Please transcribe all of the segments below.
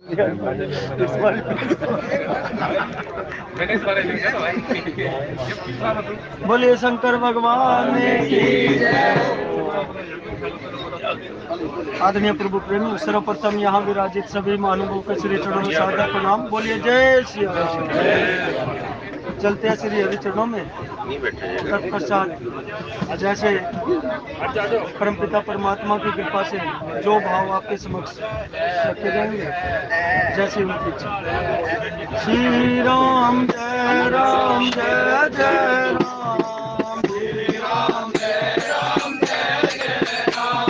इस बार मैंने इस बारे में देखा था भाई। ये पिछला ना तू। बोलिए शंकर भगवान की आदरणीय प्रभु प्रेमी, सर्वप्रथम यहाँ विराजित सभी महानुभावों के श्री चरणों में सादर प्रणाम। बोलिए जय श्री राम। चलते हैं श्री हरि चरणों में। तत्पश्चात जैसे परमपिता परमात्मा की कृपा से जो भाव आपके समक्ष रखे जाएंगे, जैसे उनकी इच्छा। श्री राम जय राम जय जय राम, श्री राम जय राम जय जय राम,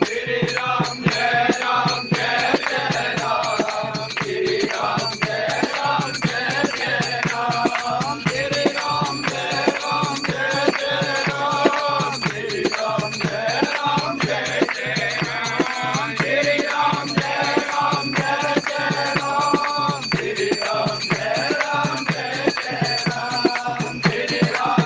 श्री राम जय राम जय जय राम, श्री राम जय राम जय जय राम, श्री राम जय राम जय जय राम, श्री राम जय राम जय जय राम, श्री राम जय राम जय जय राम, श्री राम जय राम जय जय राम, श्री राम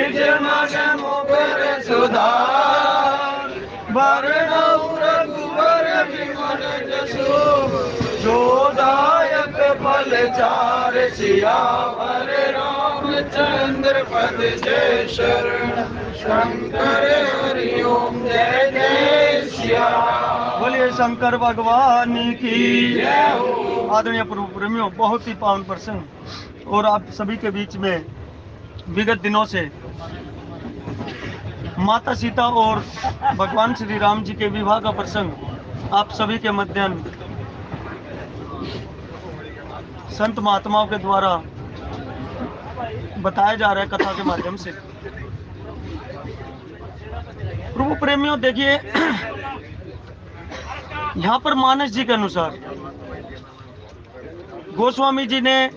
निज मन मुबर सुधार, बरनउँ रघुबर बिमल जसु, जो दायक फल चार, सियावर रामचंद्र पद जय शरण, शंकर हरि ओम जय जय सिया राम। बोलिए शंकर भगवान की जय हो। आदरणीय प्रभु प्रेमियों, बहुत ही पावन प्रसंग और आप सभी के बीच में विगत दिनों से माता सीता और भगवान श्री राम जी के विवाह का प्रसंग आप सभी के मध्य संत महात्माओं के द्वारा बताया जा रहा है कथा के माध्यम से। प्रभु प्रेमियों, देखिए यहाँ पर मानस जी के अनुसार गोस्वामी जी ने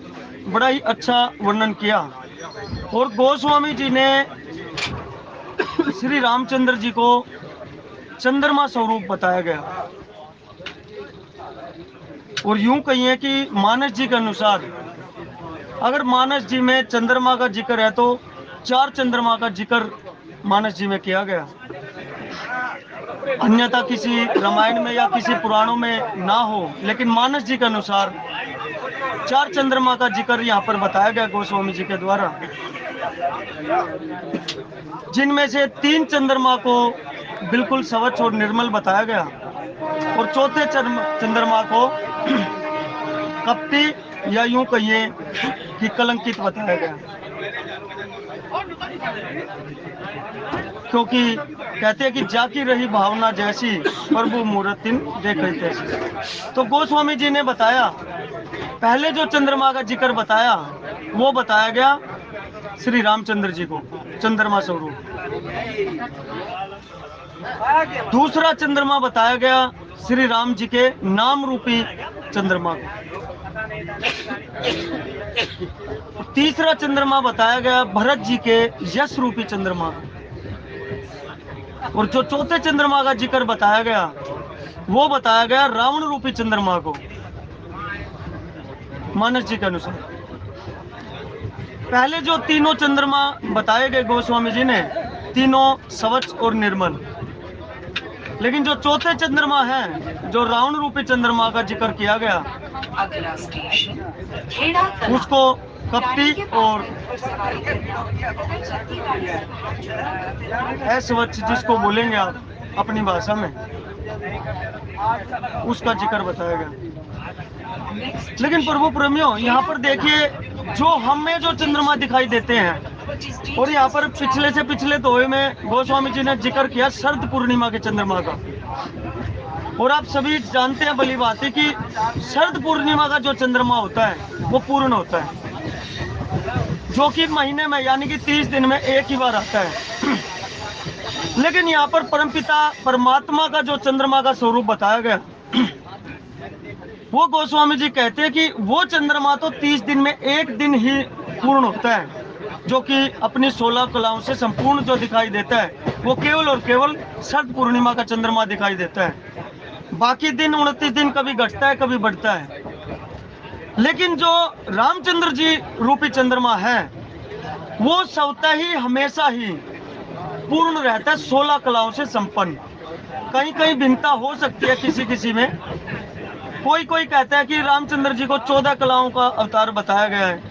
बड़ा ही अच्छा वर्णन किया और गोस्वामी जी ने श्री रामचंद्र जी को चंद्रमा स्वरूप बताया गया। और यूं कहिए कि मानस जी के अनुसार अगर मानस जी में चंद्रमा का जिक्र है तो 4 चंद्रमा का जिक्र मानस जी में किया गया, अन्यथा किसी रामायण में या किसी पुराणों में ना हो, लेकिन मानस जी के अनुसार 4 चंद्रमा का जिक्र यहाँ पर बताया गया गोस्वामी जी के द्वारा, जिनमें से 3 चंद्रमा को बिल्कुल स्वच्छ और निर्मल बताया गया और चौथे चंद्रमा को कपटी या यूं कहिए कि कलंकित बताया गया, क्योंकि कहते हैं कि जाकी रही भावना जैसी, प्रभु मूर्तिन देखे तैसी। तो गोस्वामी जी ने बताया, पहले जो चंद्रमा का जिक्र बताया वो बताया गया श्री रामचंद्र जी को चंद्रमा स्वरूप। दूसरा चंद्रमा बताया गया श्री राम जी के नाम रूपी चंद्रमा को। तीसरा चंद्रमा बताया गया भरत जी के यश रूपी चंद्रमा को। और जो चौथे चंद्रमा का जिक्र बताया गया वो बताया गया रावण रूपी चंद्रमा को मानस जी के अनुसार। पहले जो तीनों चंद्रमा बताए गए गोस्वामी जी ने, तीनों स्वच्छ और निर्मल, लेकिन जो चौथे चंद्रमा है, जो रावण रूपी चंद्रमा का जिक्र किया गया, उसको कपटी और अस्वच्छ जिसको बोलेंगे आप अपनी भाषा में, उसका जिक्र बताया गया। लेकिन प्रभु प्रेमियों, यहाँ पर देखिए जो हमें जो चंद्रमा दिखाई देते हैं, और यहाँ पर पिछले से पिछले दोहे में गोस्वामी जी ने जिक्र किया शरद पूर्णिमा के चंद्रमा का। और आप सभी जानते हैं भली बात है कि शरद पूर्णिमा का जो चंद्रमा होता है वो पूर्ण होता है, जो कि महीने में यानी कि 30 दिन में एक ही बार आता है। लेकिन यहाँ पर परमपिता परमात्मा का जो चंद्रमा का स्वरूप बताया गया, वो गोस्वामी जी कहते हैं कि वो चंद्रमा तो 30 दिन में एक दिन ही पूर्ण होता है, जो कि अपनी 16 कलाओं से संपूर्ण जो दिखाई देता है वो केवल और केवल शरद पूर्णिमा का चंद्रमा दिखाई देता है। बाकी दिन 29 दिन कभी घटता है कभी बढ़ता है। लेकिन जो रामचंद्र जी रूपी चंद्रमा है वो स्वतः ही हमेशा ही पूर्ण रहता है, 16 कलाओं से संपन्न। कहीं कहीं भिन्नता हो सकती है किसी किसी में, कोई कोई कहता है कि रामचंद्र जी को 14 कलाओं का अवतार बताया गया है,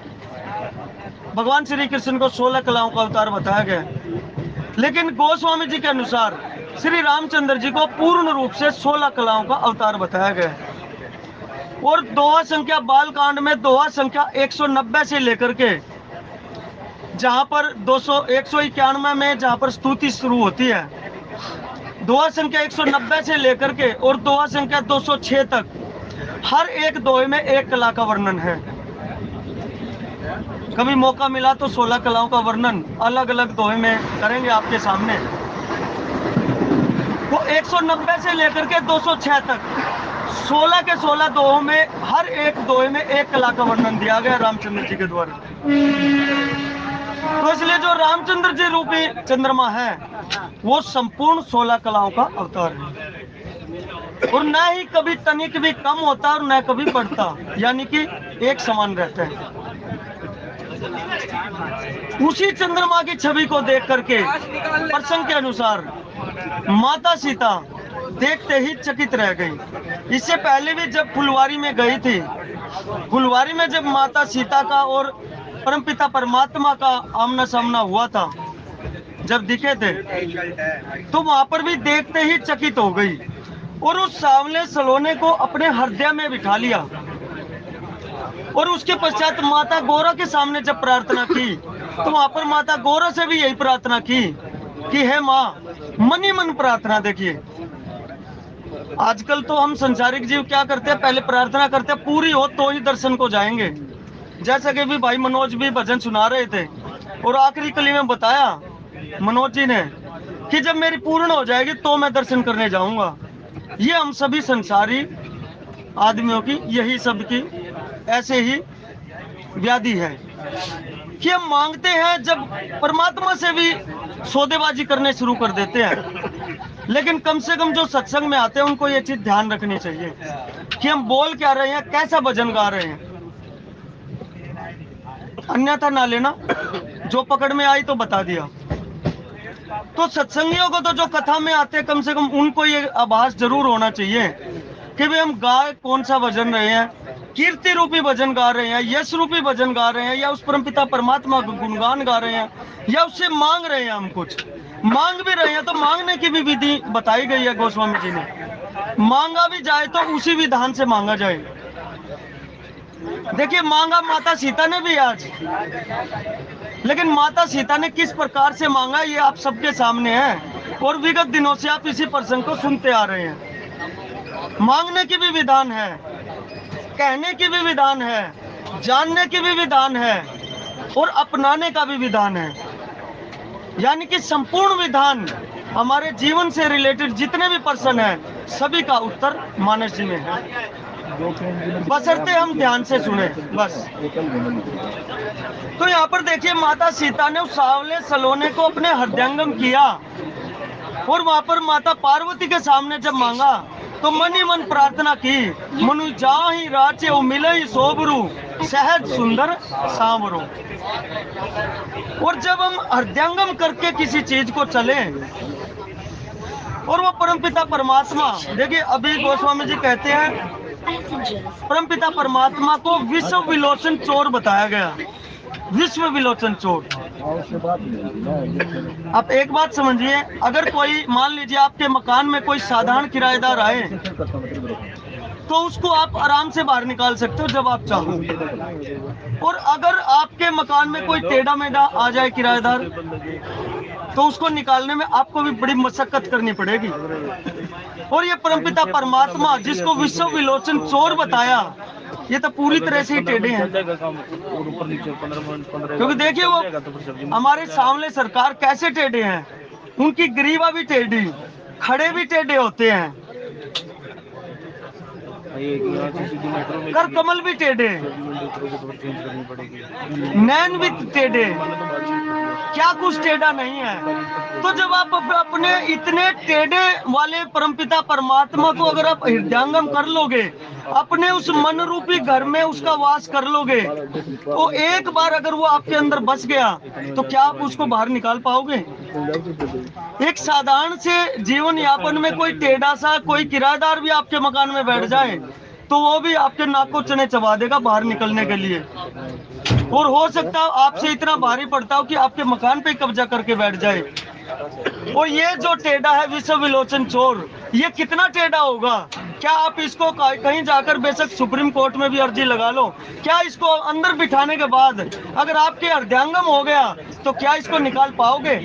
भगवान श्री कृष्ण को 16 कलाओं का अवतार बताया गया है। लेकिन गोस्वामी जी के अनुसार श्री रामचंद्र जी को पूर्ण रूप से 16 कलाओं का अवतार बताया गया है। और दोहा संख्या बालकांड में दोहा संख्या 190 से लेकर के जहां पर 191 में जहां पर स्तुति शुरू होती है, दोहा संख्या 190 से लेकर के और दोहा संख्या 206 तक हर एक दोहे में एक कला का वर्णन है। कभी मौका मिला तो 16 कलाओं का वर्णन अलग अलग दोहे में करेंगे आपके सामने। वो 190 से लेकर के 206 तक 16 के 16 दोहों में हर एक दोहे में एक कला का वर्णन दिया गया रामचंद्र जी के द्वारा। तो इसलिए जो रामचंद्र जी रूपी चंद्रमा है वो संपूर्ण 16 कलाओं का अवतार है, और न ही कभी तनिक भी कम होता और न कभी बढ़ता, यानी कि एक समान रहता है। उसी चंद्रमा की छवि को देख करके प्रसंग के अनुसार माता सीता देखते ही चकित रह गई। इससे पहले भी जब फुलवारी में गई थी, फुलवारी में जब माता सीता का और परमपिता परमात्मा का आमना सामना हुआ था, जब दिखे थे, तो वहां पर भी देखते ही चकित हो गई और उस सांवले सलोने को अपने हृदय में बिठा लिया। और उसके पश्चात माता गौरा के सामने जब प्रार्थना की, तो वहां पर माता गौरा से भी यही प्रार्थना की कि हे माँ, मन ही मन प्रार्थना। देखिए आजकल तो हम संसारिक जीव क्या करते हैं, पहले प्रार्थना करते हैं पूरी हो तो ही दर्शन को जाएंगे। जैसा कि भी भाई मनोज भी भजन सुना रहे थे और आखिरी कली में बताया मनोज जी ने कि जब मेरी पूर्ण हो जाएगी तो मैं दर्शन करने जाऊंगा। ये हम सभी संसारी आदमियों की, यही सबकी ऐसे ही व्याधि है कि हम मांगते हैं, जब परमात्मा से भी सौदेबाजी करने शुरू कर देते हैं। लेकिन कम से कम जो सत्संग में आते हैं उनको ये चीज ध्यान रखनी चाहिए कि हम बोल क्या रहे हैं, कैसा भजन गा रहे हैं। अन्यथा ना लेना, जो पकड़ में आई तो बता दिया। तो सत्संगियों को तो जो कथा में आते हैं, कम से कम उनको ये आभास जरूर होना चाहिए कि भाई हम गा कौन सा भजन रहे हैं, कीर्ति रूपी भजन गा रहे हैं, यश रूपी भजन गा रहे हैं, या उस परमपिता परमात्मा का गुणगान गा रहे हैं, या उससे मांग रहे हैं। हम कुछ मांग भी रहे हैं तो मांगने की भी विधि बताई गई है गोस्वामी जी ने। मांगा भी जाए तो उसी विधान से मांगा जाए। देखिए मांगा माता सीता ने भी आज, लेकिन माता सीता ने किस प्रकार से मांगा ये आप सबके सामने है और विगत दिनों से आप इसी प्रसंग को सुनते आ रहे हैं। मांगने की भी विधान है, कहने की भी विधान है, जानने की भी विधान है और अपनाने का भी विधान है। यानी कि संपूर्ण विधान हमारे जीवन से रिलेटेड जितने भी प्रश्न हैं सभी का उत्तर मानस जी में है, बशर्ते हम ध्यान से सुने बस। तो यहाँ पर देखिए माता सीता ने उस सांवले सलोने को अपने हृदयंगम किया और वहां पर माता पार्वती के सामने जब मांगा तो मन ही मन प्रार्थना की, मनु जाहि राचे ओ मिले सोबरू सहज सुंदर सांवरो। और जब हम हृदयंगम करके किसी चीज को चले और वो परमपिता परमात्मा, देखिए अभी गोस्वामी जी कहते हैं परमपिता परमात्मा को विश्व विलोचन चोर बताया गया। विश्व विलोचन चोर। आप एक बात समझिए, अगर कोई मान लीजिए आपके मकान में कोई साधारण किराएदार आए तो उसको आप आराम से बाहर निकाल सकते हो जब आप चाहो। और अगर आपके मकान में कोई टेढ़ा मेढ़ा आ जाए किराएदार तो उसको निकालने में आपको भी बड़ी मशक्कत करनी पड़ेगी। और ये परमपिता परमात्मा जिसको विश्व विलोचन चोर बताया, ये तो पूरी तरह से ही टेढ़े हैं। क्योंकि देखिए वो हमारे सामने सरकार कैसे टेढ़े हैं, उनकी ग्रीवा भी टेढ़ी, खड़े भी टेढ़े होते हैं, कर कमल भी टेढ़े, नैन भी टेढ़े, क्या कुछ टेढ़ा नहीं है। तो जब आप अपने इतने टेढ़े वाले परमपिता परमात्मा को अगर आप हृदयंगम कर लोगे, अपने उस मन रूपी घर में उसका वास कर लोगे, तो एक बार अगर वो आपके अंदर बस गया तो क्या आप उसको बाहर निकाल पाओगे? एक साधारण से जीवन यापन में कोई टेढ़ा सा कोई किराएदार भी आपके मकान में बैठ जाए तो वो भी आपके नाक को चने चबा देगा बाहर निकलने के लिए। और हो सकता है आपसे इतना भारी पड़ता हो कि आपके मकान पे कब्जा करके बैठ जाए। और ये जो टेढ़ा है विश्व विलोचन चोर, ये कितना टेढ़ा होगा? क्या आप इसको कहीं जाकर बेशक सुप्रीम कोर्ट में भी अर्जी लगा लो, क्या इसको अंदर बिठाने के बाद अगर आपके हृदयंगम हो गया तो क्या इसको निकाल पाओगे?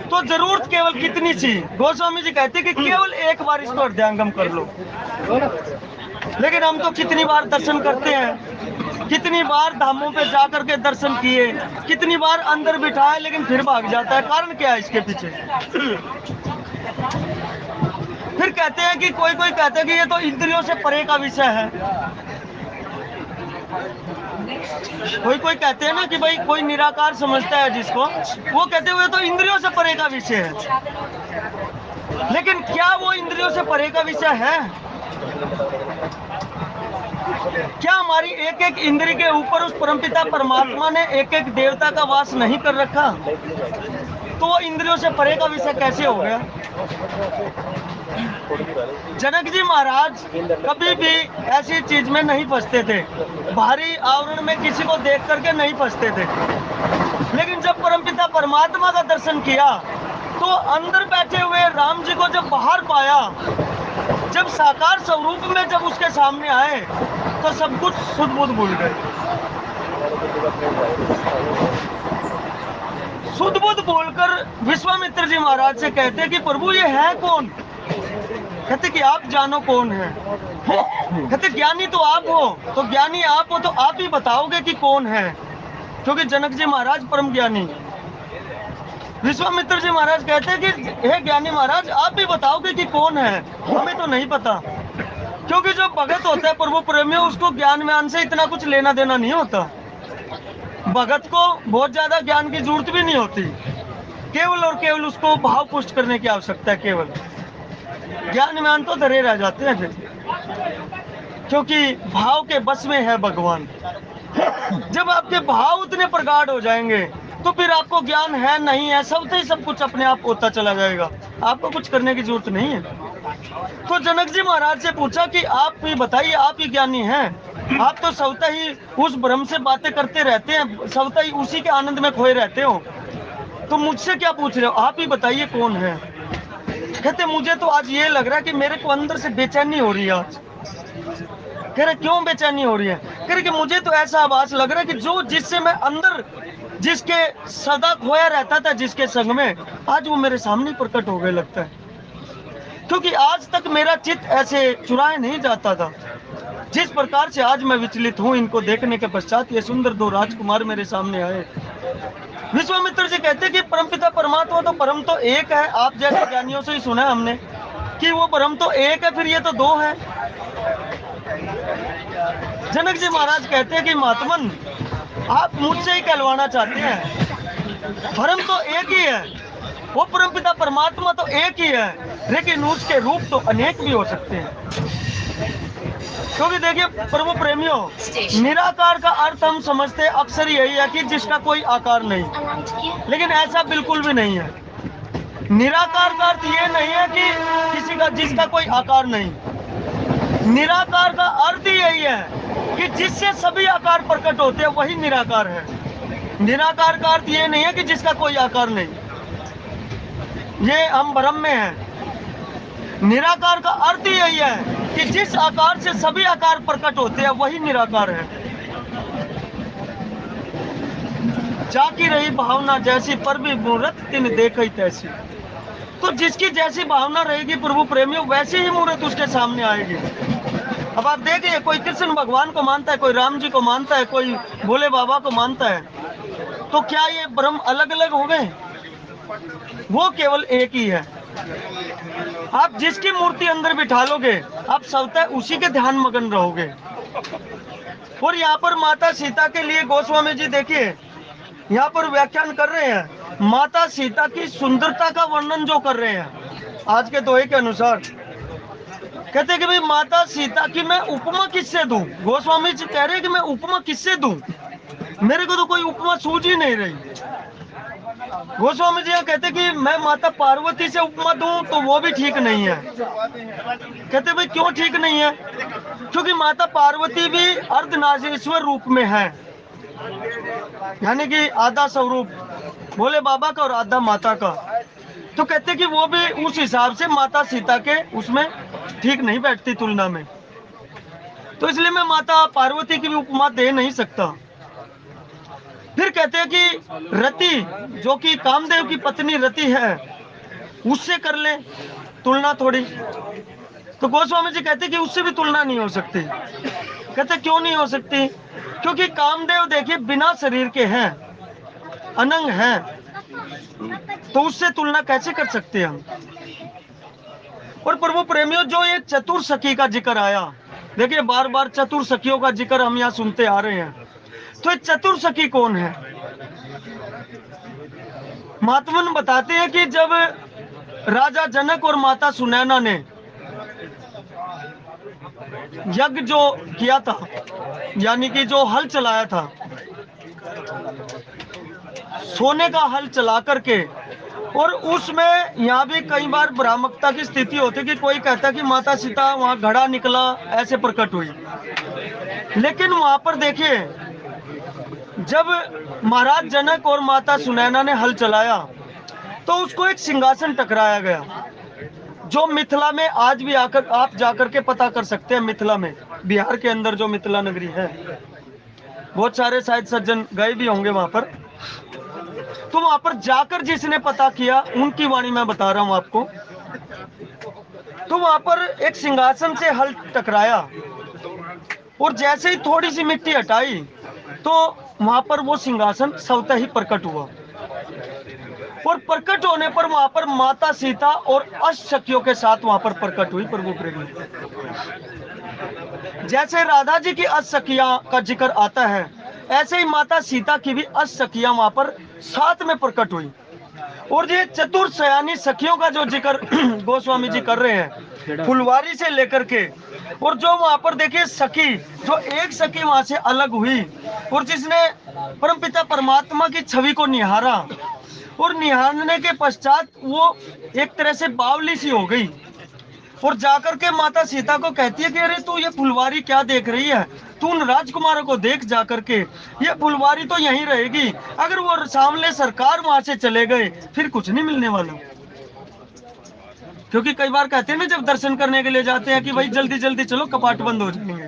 तो जरूरत केवल कितनी सी, गोस्वामी जी कहते कि केवल एक बार इसको हृदयंगम कर लो। लेकिन हम तो कितनी बार दर्शन करते हैं, कितनी बार धामों पे जाकर के दर्शन किए, कितनी बार अंदर बिठाए लेकिन फिर भाग जाता है। कारण क्या है इसके पीछे? फिर कहते हैं कि कोई कहते हैं कि ये तो इंद्रियों से परे का विषय है। कोई कहते हैं ना कि भाई कोई निराकार समझता है जिसको, वो कहते हुए तो इंद्रियों से परे का विषय है। लेकिन क्या वो इंद्रियों से परे का विषय है? क्या हमारी एक एक इंद्री के ऊपर उस परमपिता परमात्मा ने एक एक देवता का वास नहीं कर रखा? तो वो इंद्रियों से परे का विषय कैसे हो गया? जनक जी महाराज कभी भी ऐसी चीज में नहीं फंसते थे, बाहरी आवरण में किसी को देख करके नहीं फंसते थे। लेकिन जब परमपिता परमात्मा का दर्शन किया तो अंदर बैठे हुए राम जी को जब बाहर पाया, जब साकार स्वरूप में जब उसके सामने आए तो सब कुछ सुध बुध भूल गए। सुध बुध बोलकर विश्वामित्र जी महाराज से कहते कि प्रभु ये है कौन? कहते कि आप जानो कौन है। कहते ज्ञानी तो आप हो, तो ज्ञानी आप हो तो आप ही बताओगे कि कौन है, क्योंकि जनक जी महाराज परम ज्ञानी। विश्वामित्र जी महाराज कहते हैं कि हे ज्ञानी महाराज आप भी बताओगे कि कौन है, हमें तो नहीं पता। क्योंकि जो भगत होता है प्रभु प्रेमियों, उसको ज्ञान व्यान से इतना कुछ लेना देना नहीं होता। भगत को बहुत ज्यादा ज्ञान की जरूरत भी नहीं होती, केवल और केवल उसको भाव पुष्ट करने की आवश्यकता है। केवल ज्ञान व्यान तो धरे रह जाते हैं फिर, क्योंकि भाव के बस में है भगवान। जब आपके भाव उतने प्रगाढ़ हो जाएंगे तो फिर आपको ज्ञान है नहीं है सब ही सब कुछ अपने आप होता चला जाएगा, आपको कुछ करने की जरूरत नहीं है। तो जनक जी महाराज से पूछा कि आप ही बताइए, आप ही ज्ञानी हैं, आप तो स्वतः ही उस ब्रह्म से बातें करते रहते हैं, स्वतः ही उसी के आनंद में खोए रहते हो, तो मुझसे क्या पूछ रहे हो? आप ही बताइए कौन है। कहते मुझे तो आज ये लग रहा है कि मेरे को अंदर से बेचैनी हो रही है आज। कह रहे क्यों बेचैनी हो रही है? कह रहे कि मुझे तो ऐसा आभास लग रहा है कि जो जिससे मैं अंदर जिसके सदा खोया रहता था, जिसके संग में, आज वो मेरे सामने प्रकट हो गए लगता है। क्योंकि आज तक मेरा चित्त ऐसे चुराए नहीं जाता था, जिस प्रकार से आज मैं विचलित हूँ। इनको देखने के पश्चात ये सुंदर दो राजकुमार मेरे सामने आए। विश्वामित्र जी कहते कि परमपिता परमात्मा तो परम तो एक है। आप जैसे ज्ञानियों से ही सुना हमने कि वो परम तो एक है, फिर ये तो दो है। जनक जी महाराज कहते हैं कि महात्मन आप मुझसे ही कहलवाना चाहते हैं, परम तो एक ही है, वो परमपिता परमात्मा तो एक ही है, लेकिन उसके रूप तो अनेक भी हो सकते हैं। क्योंकि देखिए प्रभु प्रेमियों, निराकार का अर्थ हम समझते अक्सर यही है कि जिसका कोई आकार नहीं, लेकिन ऐसा बिल्कुल भी नहीं है। निराकार का अर्थ ये नहीं है कि किसी का जिसका कोई आकार नहीं। निराकार का अर्थ ही यही है कि जिससे सभी आकार प्रकट होते हैं, वही निराकार है। निराकार का अर्थ ये नहीं है कि जिसका कोई आकार नहीं, ये हम भ्रम में हैं। निराकार का अर्थ ही यही है कि जिस आकार से सभी आकार प्रकट होते हैं, वही निराकार है। जाकी रही भावना जैसी, पर भी मूर्त तिन देखई तैसी। तो जिसकी जैसी भावना रहेगी प्रभु प्रेमियों, वैसी ही मूर्त उसके सामने आएगी। अब आप देखिए, कोई कृष्ण भगवान को मानता है, कोई राम जी को मानता है, कोई भोले बाबा को मानता है, तो क्या ये ब्रह्म अलग अलग हो गए? वो केवल एक ही है। आप जिसकी मूर्ति अंदर बिठा लोगे, आप स्वतः उसी के ध्यान मगन रहोगे। और यहाँ पर माता सीता के लिए गोस्वामी जी देखिए यहाँ पर व्याख्यान कर रहे हैं, माता सीता की सुंदरता का वर्णन जो कर रहे हैं आज के दोहे के अनुसार। कहते कि भाई माता सीता की मैं उपमा किससे दूं? गोस्वामी जी कह रहे हैं कि मैं उपमा किससे दूं, मेरे को तो कोई उपमा सूझ ही नहीं रही। गोस्वामी जी कहते कि मैं माता पार्वती से उपमा दूं तो वो भी ठीक नहीं है। कहते भाई क्यों ठीक नहीं है? क्योंकि माता पार्वती भी अर्धनारीश्वर रूप में है, यानी कि आधा स्वरूप भोले बाबा का और आधा माता का। तो कहते कि वो भी उस हिसाब से माता सीता के उसमें ठीक नहीं बैठती तुलना में, तो इसलिए मैं माता पार्वती की भी उपमा दे नहीं सकता। फिर कहते हैं कि रति जो कि कामदेव की पत्नी रति है, उससे कर ले तुलना थोड़ी। तो गोस्वामी जी कहते कि उससे भी तुलना नहीं हो सकती। कहते क्यों नहीं हो सकती? क्योंकि कामदेव देखिए बिना शरीर के हैं, अनंग हैं, तो उससे तुलना कैसे कर सकते हैं हम? और प्रभु प्रेमियों, जो ये चतुर सखी का जिक्र आया, देखिए बार बार चतुर सखियों का जिक्र हम यहाँ सुनते आ रहे हैं, तो ये चतुर सखी कौन है? महात्मन बताते हैं कि जब राजा जनक और माता सुनैना ने यज्ञ जो किया था, यानी कि जो हल चलाया था, सोने का हल चला करके, और उसमें यहाँ भी कई बार भ्रामकता की स्थिति होती कि कोई कहता कि माता सीता वहां घड़ा निकला ऐसे प्रकट हुई। लेकिन वहां पर देखिए, जब महाराज जनक और माता सुनैना ने हल चलाया तो उसको एक सिंहासन टकराया गया, जो मिथिला में आज भी आकर आप जाकर के पता कर सकते हैं। मिथिला में, बिहार के अंदर जो मिथिला नगरी है, बहुत सारे शायद सज्जन गए भी होंगे वहां पर। तो वहां पर जाकर जिसने पता किया उनकी वाणी मैं बता रहा हूं आपको। तो वहां पर एक सिंहासन से हल टकराया, और जैसे ही थोड़ी सी मिट्टी हटाई तो वहां पर वो सिंहासन स्वतः ही प्रकट हुआ, और प्रकट होने पर वहां पर माता सीता और अष्टसखियों के साथ वहां पर प्रकट हुई प्रभु प्रेमी। जैसे राधा जी की अष्टसखियां का जिक्र आता है, ऐसे ही माता सीता की भी अष्टसखियां वहां पर साथ में प्रकट हुई। और ये चतुर्शयानी सखियों का जो जिक्र गोस्वामी जी कर रहे हैं, फुलवारी से लेकर के, और जो वहां पर देखिए सखी, जो एक सखी वहां से अलग हुई और जिसने परमपिता परमात्मा की छवि को निहारा, और निहारने के पश्चात वो एक तरह से बावली सी हो गई, और जाकर के माता सीता को कहती है कि अरे तू ये फुलवारी क्या देख रही है, तू उन राजकुमारों को देख जाकर के, ये फुलवारी तो यहीं रहेगी, अगर वो सामने सरकार वहां से चले गए फिर कुछ नहीं मिलने वाला। क्योंकि कई बार कहते हैं ना, जब दर्शन करने के लिए जाते हैं कि भाई जल्दी जल्दी चलो कपाट बंद हो जाएंगे।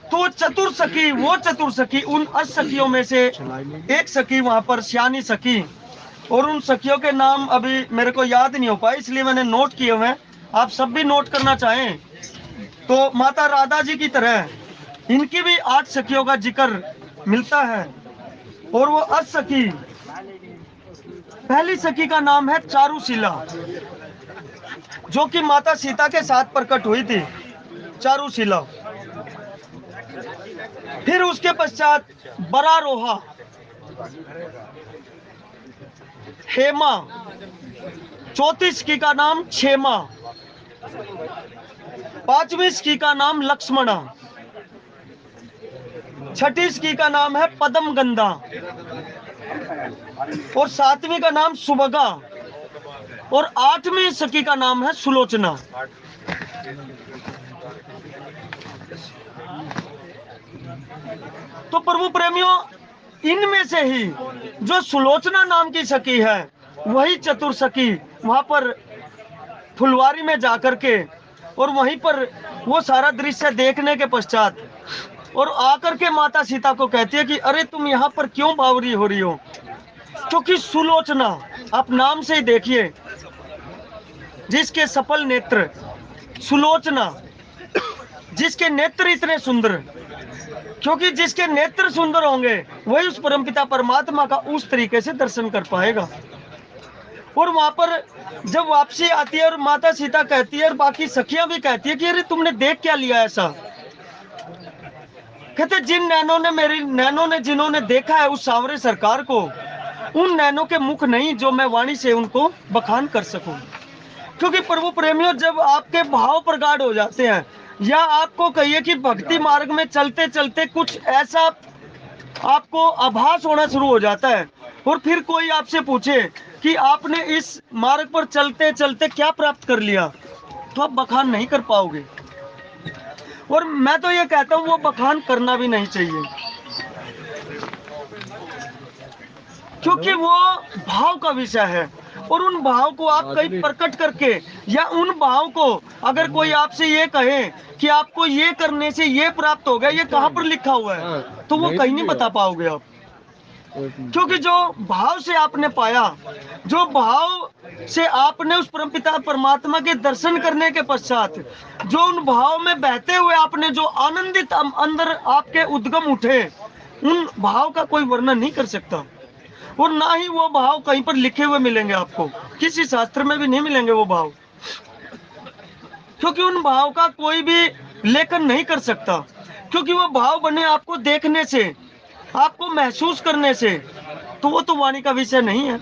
तो चतुर्सखी, वो चतुर्सखी उन अष्टसखियों में से एक सखी वहां पर सियानी सखी, और उन सखियों के नाम अभी मेरे को याद नहीं हो पाए, इसलिए मैंने नोट किए हुए हैं। आप सब भी नोट करना चाहें तो माता राधा जी की तरह इनकी भी 8 सखियों का जिक्र मिलता है। और वो अष्टसखी, पहली सखी का नाम है चारुशीला, जो कि माता सीता के साथ प्रकट हुई थी, चारुशीला। फिर उसके पश्चात बरारोहा, हेमा, चौथी सखी का नाम क्षेमा, पांचवी सखी का नाम लक्ष्मणा, छठी सखी का नाम है पद्मगंधा, और सातवीं का नाम सुभगा, और आठवीं सखी का नाम है सुलोचना। तो प्रभु प्रेमियों, इनमें से ही जो सुलोचना नाम की सखी है, वही चतुर्सखी वहां पर फुलवारी में जाकर के, और वहीं पर वो सारा दृश्य देखने के पश्चात और आकर के माता सीता को कहती है कि अरे तुम यहाँ पर क्यों बावरी हो रही हो। क्योंकि सुलोचना, आप नाम से ही देखिए, जिसके सफल नेत्र, सुलोचना, जिसके नेत्र इतने सुंदर, क्योंकि जिसके नेत्र सुंदर होंगे वही उस परमपिता परमात्मा का उस तरीके से दर्शन कर पाएगा। और वहां पर जब वापसी आती है और माता सीता कहती है और बाकी सखियां भी कहती है कि अरे तुमने देख क्या लिया ऐसा। कहते जिन नैनों ने, मेरी नैनों ने जिन्होंने देखा है उस सांवरे सरकार को, उन नैनों के मुख नहीं जो मैं वाणी से उनको बखान कर सकूं। क्योंकि प्रभु प्रेमियों, जब आपके भाव प्रगाढ़ हो जाते हैं, या आपको कहिए कि भक्ति मार्ग में चलते चलते कुछ ऐसा आपको आभास होना शुरू हो जाता है, और फिर कोई आपसे पूछे कि आपने इस मार्ग पर चलते चलते क्या प्राप्त कर लिया, तो आप बखान नहीं कर पाओगे। और मैं तो ये कहता हूँ वो बखान करना भी नहीं चाहिए, क्योंकि वो भाव का विषय है। और उन भाव को आप कहीं प्रकट करके, या उन भाव को अगर कोई आपसे ये कहे कि आपको ये करने से ये प्राप्त हो गया, ये कहाँ पर लिखा हुआ है, तो वो कहीं नहीं बता पाओगे आप। क्योंकि जो भाव से आपने पाया, जो भाव से आपने उस परमपिता परमात्मा के दर्शन करने के पश्चात, जो उन भाव में बहते हुए आपने जो आनंदित अंदर आपके उद्गम उठे, उन भाव का कोई वर्णन नहीं कर सकता। और ना ही वो भाव कहीं पर लिखे हुए मिलेंगे आपको, किसी शास्त्र में भी नहीं मिलेंगे वो भाव, क्योंकि उन भाव का कोई भी लेखन नहीं कर सकता। क्योंकि वो भाव बने आपको देखने से, आपको महसूस करने से, तो वो तो वाणी का विषय नहीं है।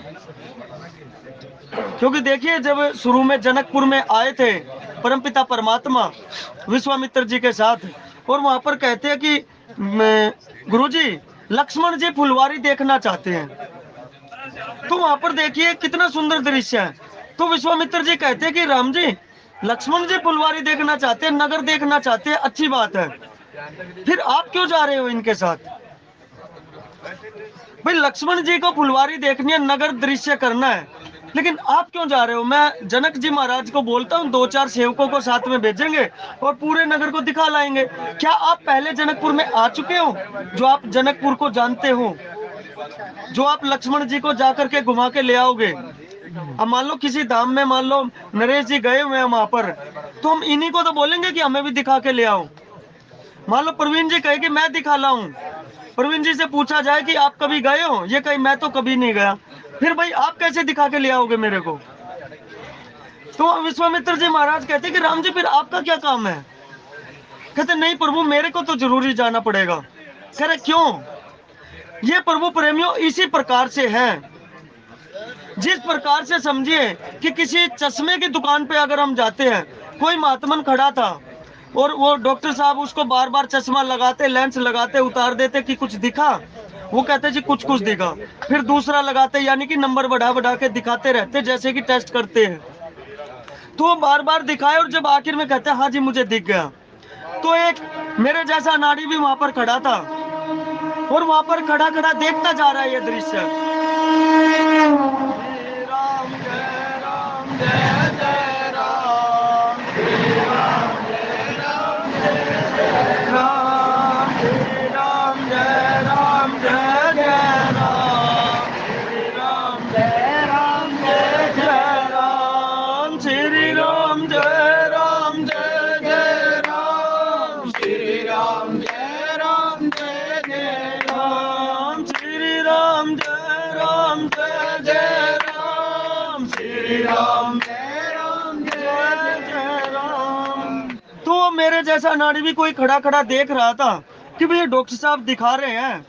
क्योंकि देखिए, जब शुरू में जनकपुर में आए थे परमपिता परमात्मा, विश्वामित्र जी के साथ, और वहां पर कहते हैं कि गुरुजी लक्ष्मण जी फुलवारी देखना चाहते हैं। तो वहां पर देखिए कितना सुंदर दृश्य है। तो विश्वामित्र जी कहते हैं कि राम जी लक्ष्मण जी फुलवारी देखना चाहते हैं, नगर देखना चाहते हैं, अच्छी बात है, फिर आप क्यों जा रहे हो इनके साथ? भाई लक्ष्मण जी को फुलवारी देखनी है, नगर दृश्य करना है, लेकिन आप क्यों जा रहे हो? मैं जनक जी महाराज को बोलता हूँ 2-4 सेवकों को साथ में भेजेंगे और पूरे नगर को दिखा लाएंगे। क्या आप पहले जनकपुर में आ चुके हो, जो आप जनकपुर को जानते हो, जो आप लक्ष्मण जी को जाकर के घुमा के ले आओगे? अब मान लो किसी धाम में मान लो नरेश जी गए हुए हैं वहां पर, तो हम इन्हीं को तो बोलेंगे कि हमें भी दिखा के ले आओ। मान लो प्रवीण जी कहे कि मैं दिखा लाऊं, प्रवीण जी से पूछा जाए कि आप कभी गए हो, ये कहे मैं तो कभी नहीं गया, फिर भाई आप कैसे दिखा के ले आओगे मेरे को? तो विश्वामित्र जी महाराज कहते कि राम जी फिर आपका क्या काम है? कहते नहीं प्रभु मेरे को तो जरूरी जाना पड़ेगा। कह रहे क्यों? ये प्रभु प्रेमियों इसी प्रकार से है, जिस प्रकार से समझिए कि किसी चश्मे की दुकान पे अगर हम जाते हैं, कोई महात्मन खड़ा था और वो डॉक्टर साहब उसको बार बार चश्मा लगाते, लेंस लगाते, उतार देते कि कुछ दिखा, वो कहते जी कुछ कुछ दिखा, फिर दूसरा लगाते, यानी कि नंबर बढ़ा बढ़ा के दिखाते रहते जैसे कि टेस्ट करते हैं। तो वो बार बार दिखाए और जब आखिर में कहते हाँ जी मुझे दिख गया। तो एक मेरे जैसा नाड़ी भी वहां पर खड़ा था और वहां पर खड़ा खड़ा देखता जा रहा है ये दृश्य। राम जय राम जय जय राम, राम जय राम जय राम, राम जय राम जय जय राम, राम जय राम जय जय राम, श्री राम जय राम जय जय राम, श्री राम जय राम जय जय राम, श्री राम जय राम जय जय राम, श्री राम जय राम जय जय राम। तो मेरे जैसा नाड़ी भी कोई खड़ा खड़ा देख रहा था कि भैया डॉक्टर साहब दिखा रहे हैं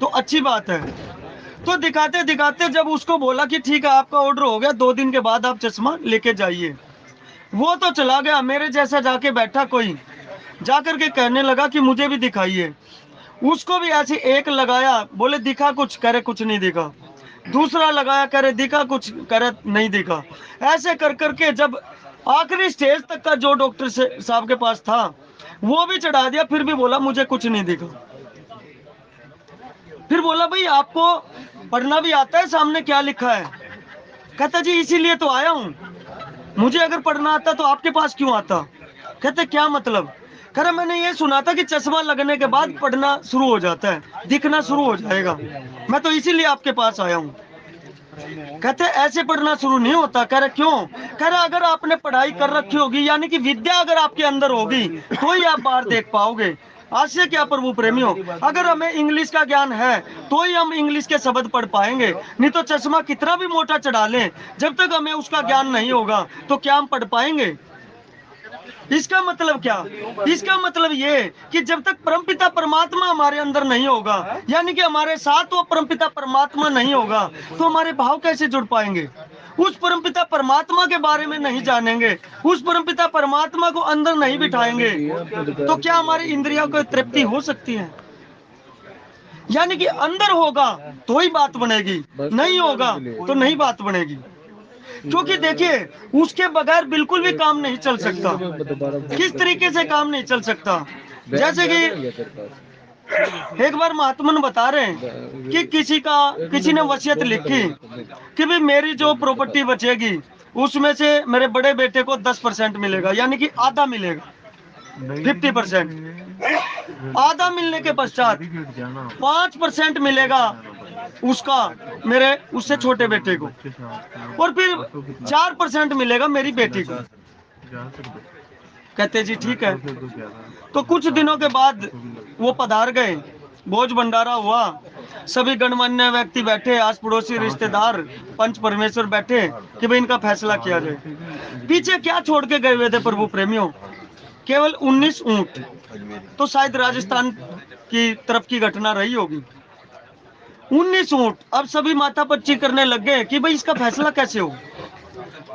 तो अच्छी बात है। तो दिखाते दिखाते जब उसको बोला कि ठीक है आपका ऑर्डर हो गया, 2 दिन के बाद आप चश्मा लेके जाइए, वो तो चला गया। मेरे जैसा जाके बैठा कोई, जाकर के कहने लगा कि मुझे भी दिखाइए। उसको भी ऐसे एक लगाया, बोले दिखा कुछ? करे कुछ नहीं दिखा। दूसरा लगाया, करे दिखा कुछ? करे नहीं दिखा। ऐसे कर करके जब आखिरी स्टेज तक का जो डॉक्टर साहब के पास था वो भी चढ़ा दिया, फिर भी बोला मुझे कुछ नहीं दिखा। फिर बोला भाई आपको पढ़ना भी आता है, सामने क्या लिखा है? कहता जी इसीलिए तो आया हूँ, मुझे अगर पढ़ना आता तो आपके पास क्यों आता? कहते क्या मतलब? कह रहा मैंने ये सुना था कि चश्मा लगने के बाद पढ़ना शुरू हो जाता है, दिखना शुरू हो जाएगा, मैं तो इसीलिए आपके पास आया हूँ। कहते ऐसे पढ़ना शुरू नहीं होता। कह रहे क्यों? कह रहा अगर आपने पढ़ाई कर रखी होगी, यानी कि विद्या अगर आपके अंदर होगी तो ही आप बाहर देख पाओगे। आज से क्या प्रभु प्रेमियों, अगर हमें इंग्लिश का ज्ञान है तो ही हम इंग्लिश के शब्द पढ़ पाएंगे, नहीं तो चश्मा कितना भी मोटा चढ़ा लें, जब तक हमें उसका ज्ञान नहीं होगा तो क्या हम पढ़ पाएंगे? इसका मतलब क्या? इसका मतलब ये कि जब तक परमपिता परमात्मा हमारे अंदर नहीं होगा, यानी कि हमारे साथ वो परमपिता परमात्मा नहीं होगा, तो हमारे भाव कैसे जुड़ पाएंगे? उस परमपिता परमात्मा के बारे में नहीं जानेंगे, उस परमपिता परमात्मा को अंदर नहीं बिठाएंगे, तो क्या हमारी इंद्रियों को तृप्ति हो सकती है? यानी कि अंदर होगा तो ही बात बनेगी, नहीं होगा तो नहीं बात बनेगी। क्योंकि देखिए उसके बगैर बिल्कुल भी काम नहीं चल सकता। किस तरीके से काम नहीं चल सकता? जैसे कि एक बार महात्मन बता रहे हैं कि किसी ने वसीयत लिखी कि भाई मेरी जो प्रॉपर्टी बचेगी उसमें से मेरे बड़े बेटे को 10% मिलेगा, यानी कि आधा मिलेगा, 50%। आधा मिलने के पश्चात 5% मिलेगा उसका मेरे उससे छोटे बेटे को, और फिर 4% मिलेगा मेरी बेटी को। कहते जी ठीक है। तो कुछ दिनों के बाद वो पधार गए, भोज भंडारा हुआ, सभी गणमान्य व्यक्ति बैठे, आस पड़ोसी रिश्तेदार, पंच परमेश्वर बैठे कि भाई इनका फैसला किया जाए। पीछे क्या छोड़ के गए हुए थे प्रभु प्रेमियों? केवल 19 ऊंट। तो शायद राजस्थान की तरफ की घटना रही होगी। 19 ऊंट। अब सभी माथा पच्ची करने लग गए कि भाई इसका फैसला कैसे हो।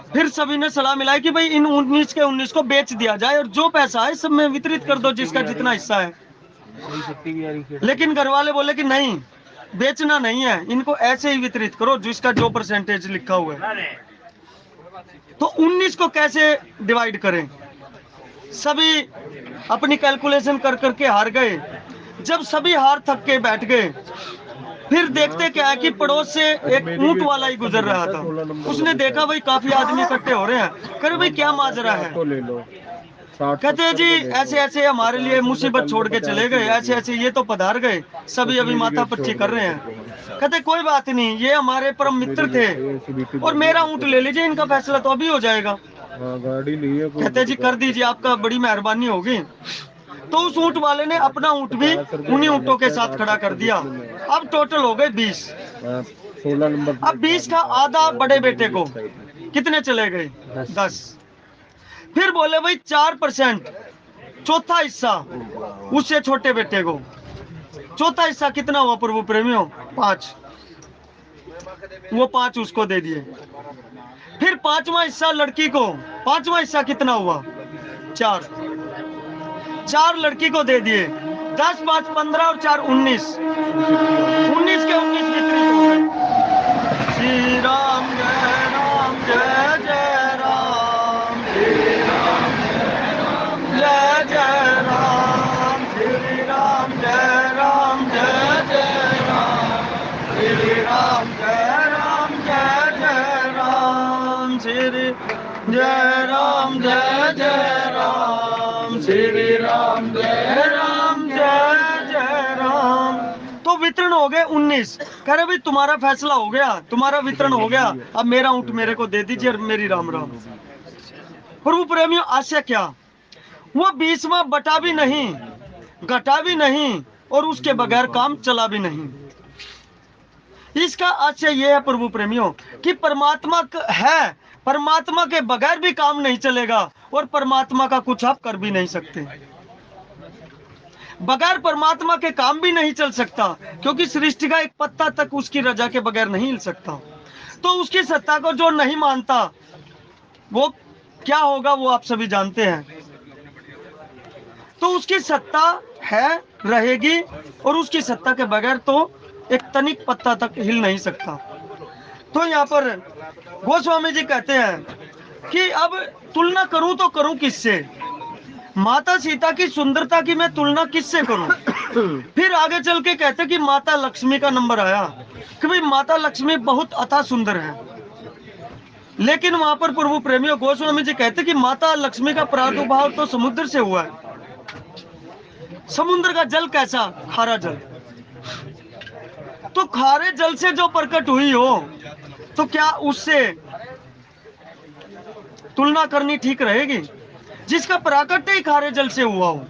फिर सभी ने सलाह मिलाई कि भाई इन 19 के 19 को बेच दिया जाए और जो पैसा है सब में वितरित कर दो, जिसका जितना हिस्सा है। लेकिन घर वाले बोले कि नहीं, बेचना नहीं है, इनको ऐसे ही वितरित करो जिसका जो परसेंटेज लिखा हुआ है। तो 19 को कैसे डिवाइड करें? सभी अपनी कैलकुलेशन कर करके हार गए। जब सभी हार थक के बैठ गए, फिर देखते क्या है कि पड़ोस से एक ऊंट वाला ही गुजर रहा था। उसने देखा भाई काफी आदमी इकट्ठे हो रहे हैं, कह रहे भाई क्या माजरा है? कहते हैं जी ऐसे ऐसे हमारे लिए मुसीबत छोड़ के चले गए, ऐसे ऐसे ये तो पधार गए, सभी अभी माथा पच्ची कर रहे हैं। कहते कोई बात नहीं, ये हमारे परम मित्र थे और मेरा ऊंट ले लीजिए, इनका फैसला तो अभी हो जाएगा। कहते जी कर दीजिए, आपका बड़ी मेहरबानी होगी। तो उस ऊंट वाले ने अपना ऊंट भी उन्हीं ऊंटों के साथ खड़ा कर दिया। अब टोटल हो गए 20। 16 नंबर। अब 20 का आधा बड़े बेटे को, कितने चले गए? 10। फिर बोले भाई 4%, चौथा हिस्सा उससे छोटे बेटे को। चौथा हिस्सा कितना हुआ प्रभु प्रेमियों? 5। वो 5 उसको दे दिए। फिर 5वां हिस्सा लड़की को। 5वां हिस्सा कितना हुआ? 4। 4 लड़की को दे दिए। 10, 5, 15 और 4, 19। 19 के 19 वितरित हो गए। श्री राम जय जय राम, श्री राम जय जय राम, श्री राम जय जय राम, श्री राम जय जय राम, श्री जय राम जय जय राम, श्री राम जय जय राम। तो वितरण हो गए 19। कह रहे भाई तुम्हारा फैसला हो गया, तुम्हारा वितरण हो गया, अब मेरा ऊंट मेरे को दे दीजिए और मेरी राम राम। प्रभु प्रेमियों आशय क्या? वो 20वां बटा भी नहीं, घटा भी नहीं और उसके बगैर काम चला भी नहीं। इसका आशय यह है प्रभु प्रेमियों कि परमात्मा है, परमात्मा के बगैर भी काम नहीं चलेगा और परमात्मा का कुछ आप कर भी नहीं सकते। बगैर परमात्मा के काम भी नहीं चल सकता, क्योंकि सृष्टि का एक पत्ता तक उसकी रजा के बगैर नहीं हिल सकता। तो उसकी सत्ता को जो नहीं मानता वो क्या होगा वो आप सभी जानते हैं। तो उसकी सत्ता है, रहेगी, और उसकी सत्ता के बगैर तो एक तनिक पत्ता तक हिल नहीं सकता। तो यहाँ पर गोस्वामी जी कहते हैं कि अब तुलना करूं तो करूं किससे? माता सीता की सुंदरता की मैं तुलना किससे करूं? फिर आगे चल के कहते कि माता लक्ष्मी का नंबर आया कि भाई माता लक्ष्मी बहुत अथा सुंदर है। लेकिन वहां पर प्रभु प्रेमियों गोस्वामी जी कहते कि माता लक्ष्मी का प्रादुर्भाव तो समुद्र से हुआ है। समुद्र का जल कैसा? खारा जल। तो खारे जल से जो प्रकट हुई हो तो क्या उससे तुलना करनी ठीक रहेगी, जिसका प्राकट्य ही खारे जल से हुआ हो?